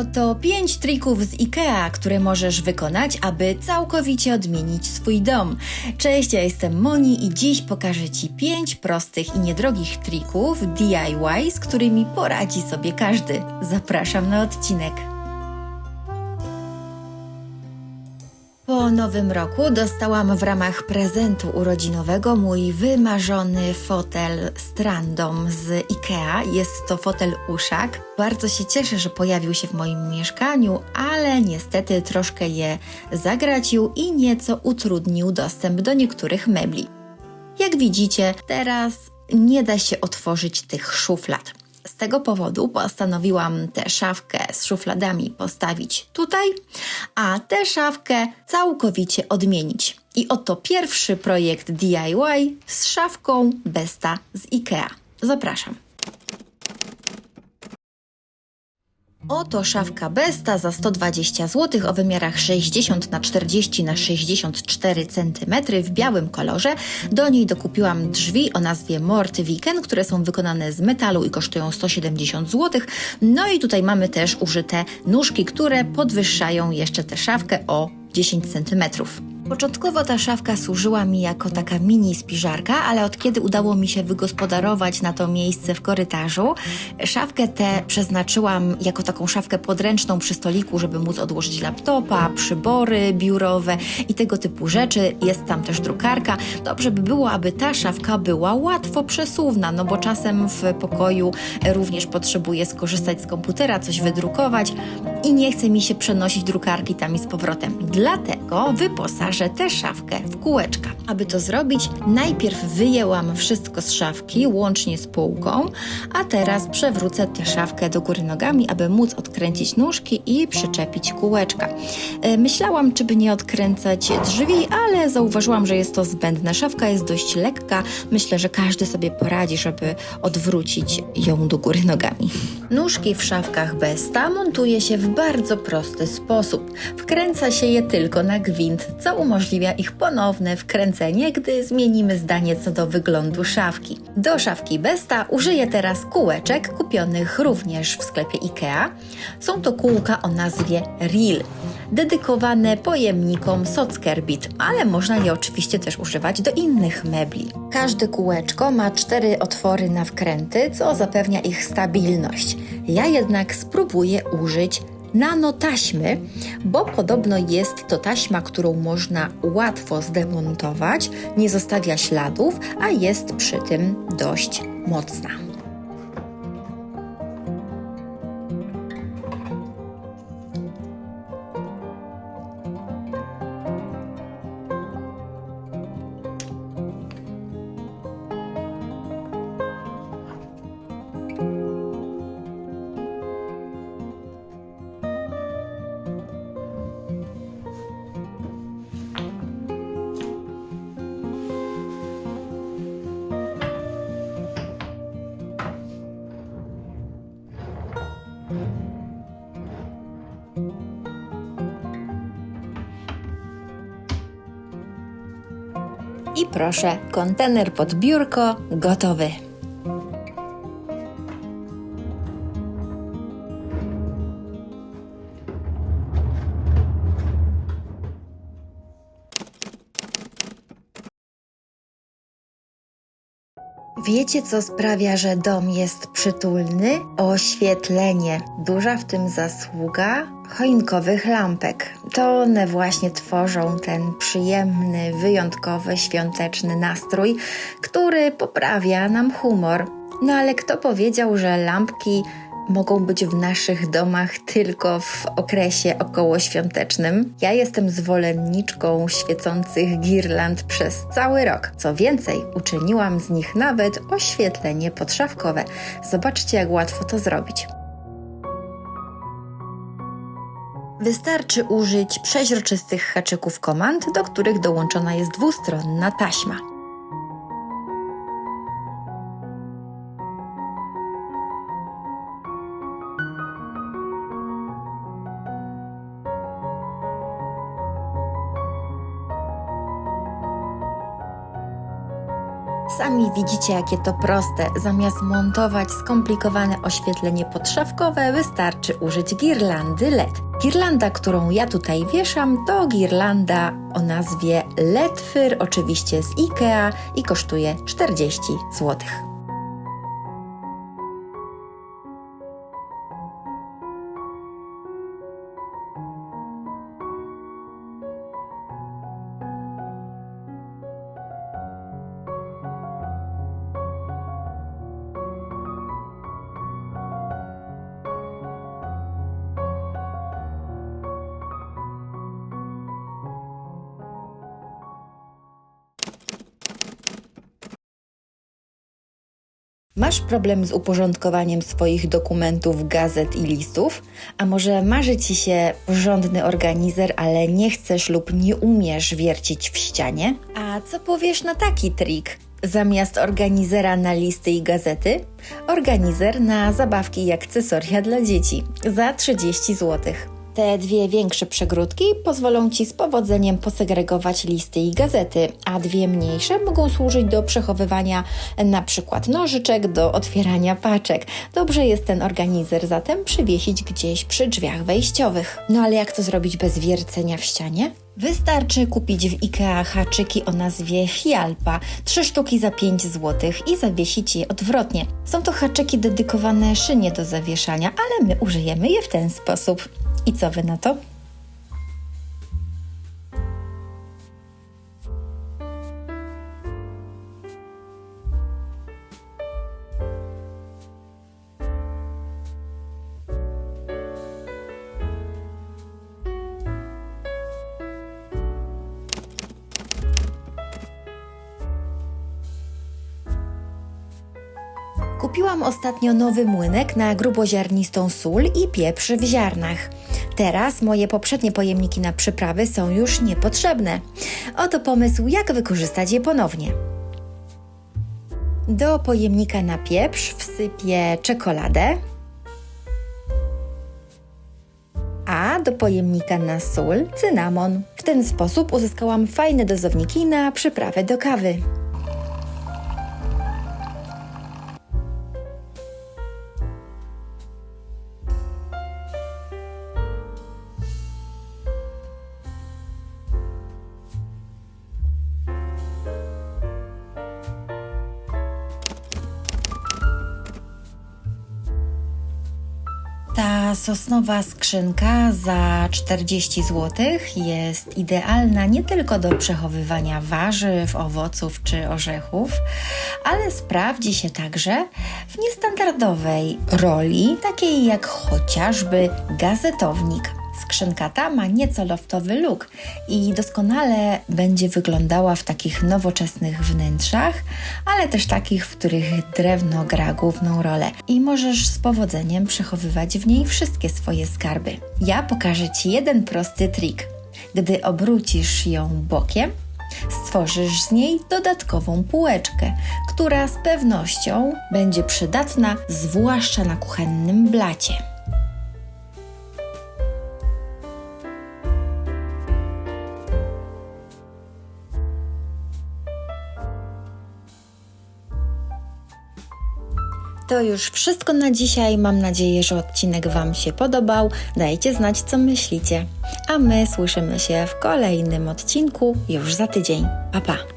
Oto 5 trików z IKEA, które możesz wykonać, aby całkowicie odmienić swój dom. Cześć, ja jestem Moni i dziś pokażę Ci 5 prostych i niedrogich trików DIY, z którymi poradzi sobie każdy. Zapraszam na odcinek. Po nowym roku dostałam w ramach prezentu urodzinowego mój wymarzony fotel Strandom z IKEA. Jest to fotel uszak. Bardzo się cieszę, że pojawił się w moim mieszkaniu, ale niestety troszkę je zagracił i nieco utrudnił dostęp do niektórych mebli. Jak widzicie, teraz nie da się otworzyć tych szuflad. Z tego powodu postanowiłam tę szafkę z szufladami postawić tutaj, a tę szafkę całkowicie odmienić. I oto pierwszy projekt DIY z szafką Besta z IKEA. Zapraszam. Oto szafka Besta za 120 zł o wymiarach 60 na 40 na 64 cm w białym kolorze. Do niej dokupiłam drzwi o nazwie Mort Viken, które są wykonane z metalu i kosztują 170 zł. No i tutaj mamy też użyte nóżki, które podwyższają jeszcze tę szafkę o 10 cm. Początkowo ta szafka służyła mi jako taka mini spiżarka, ale od kiedy udało mi się wygospodarować na to miejsce w korytarzu, szafkę tę przeznaczyłam jako taką szafkę podręczną przy stoliku, żeby móc odłożyć laptopa, przybory biurowe i tego typu rzeczy. Jest tam też drukarka. Dobrze by było, aby ta szafka była łatwo przesuwna, no bo czasem w pokoju również potrzebuję skorzystać z komputera, coś wydrukować i nie chce mi się przenosić drukarki tam i z powrotem. Dlatego wyposażę tę szafkę w kółeczka. Aby to zrobić, najpierw wyjęłam wszystko z szafki, łącznie z półką, a teraz przewrócę tę szafkę do góry nogami, aby móc odkręcić nóżki i przyczepić kółeczka. Myślałam, czy by nie odkręcać drzwi, ale zauważyłam, że jest to zbędne. Szafka jest dość lekka. Myślę, że każdy sobie poradzi, żeby odwrócić ją do góry nogami. Nóżki w szafkach Besta montuje się w bardzo prosty sposób. Wkręca się je tylko na gwint, co umożliwia ich ponowne wkręcenie, gdy zmienimy zdanie co do wyglądu szafki. Do szafki Besta użyję teraz kółeczek kupionych również w sklepie IKEA. Są to kółka o nazwie Reel, dedykowane pojemnikom Sockerbit, ale można je oczywiście też używać do innych mebli. Każde kółeczko ma 4 otwory na wkręty, co zapewnia ich stabilność. Ja jednak spróbuję użyć nanotaśmy, bo podobno jest to taśma, którą można łatwo zdemontować, nie zostawia śladów, a jest przy tym dość mocna. I proszę, kontener pod biurko gotowy. Wiecie, co sprawia, że dom jest przytulny? Oświetlenie. Duża w tym zasługa choinkowych lampek. To one właśnie tworzą ten przyjemny, wyjątkowy, świąteczny nastrój, który poprawia nam humor. No ale kto powiedział, że lampki mogą być w naszych domach tylko w okresie okołoświątecznym? Ja jestem zwolenniczką świecących girland przez cały rok. Co więcej, uczyniłam z nich nawet oświetlenie podszafkowe. Zobaczcie, jak łatwo to zrobić. Wystarczy użyć przeźroczystych haczyków komand, do których dołączona jest dwustronna taśma. Sami widzicie, jakie to proste. Zamiast montować skomplikowane oświetlenie podszafkowe, wystarczy użyć girlandy LED. Girlanda, którą ja tutaj wieszam, to girlanda o nazwie LED Fyr, oczywiście z IKEA i kosztuje 40 zł. Masz problem z uporządkowaniem swoich dokumentów, gazet i listów? A może marzy Ci się porządny organizer, ale nie chcesz lub nie umiesz wiercić w ścianie? A co powiesz na taki trik? Zamiast organizera na listy i gazety, organizer na zabawki i akcesoria dla dzieci za 30 zł. Te dwie większe przegródki pozwolą Ci z powodzeniem posegregować listy i gazety, a dwie mniejsze mogą służyć do przechowywania np. nożyczek, do otwierania paczek. Dobrze jest ten organizer zatem przywiesić gdzieś przy drzwiach wejściowych. No ale jak to zrobić bez wiercenia w ścianie? Wystarczy kupić w IKEA haczyki o nazwie Hialpa, 3 sztuki za 5 zł i zawiesić je odwrotnie. Są to haczyki dedykowane szynie do zawieszania, ale my użyjemy je w ten sposób. I co Wy na to? Kupiłam ostatnio nowy młynek na gruboziarnistą sól i pieprz w ziarnach. Teraz moje poprzednie pojemniki na przyprawy są już niepotrzebne. Oto pomysł, jak wykorzystać je ponownie. Do pojemnika na pieprz wsypię czekoladę, a do pojemnika na sól cynamon. W ten sposób uzyskałam fajne dozowniki na przyprawy do kawy. Ta sosnowa skrzynka za 40 zł jest idealna nie tylko do przechowywania warzyw, owoców czy orzechów, ale sprawdzi się także w niestandardowej roli, takiej jak chociażby gazetownik. Skrzynka ta ma nieco loftowy look i doskonale będzie wyglądała w takich nowoczesnych wnętrzach, ale też takich, w których drewno gra główną rolę i możesz z powodzeniem przechowywać w niej wszystkie swoje skarby. Ja pokażę Ci jeden prosty trik. Gdy obrócisz ją bokiem, stworzysz z niej dodatkową półeczkę, która z pewnością będzie przydatna, zwłaszcza na kuchennym blacie. To już wszystko na dzisiaj. Mam nadzieję, że odcinek Wam się podobał. Dajcie znać, co myślicie. A my słyszymy się w kolejnym odcinku już za tydzień. Pa, pa!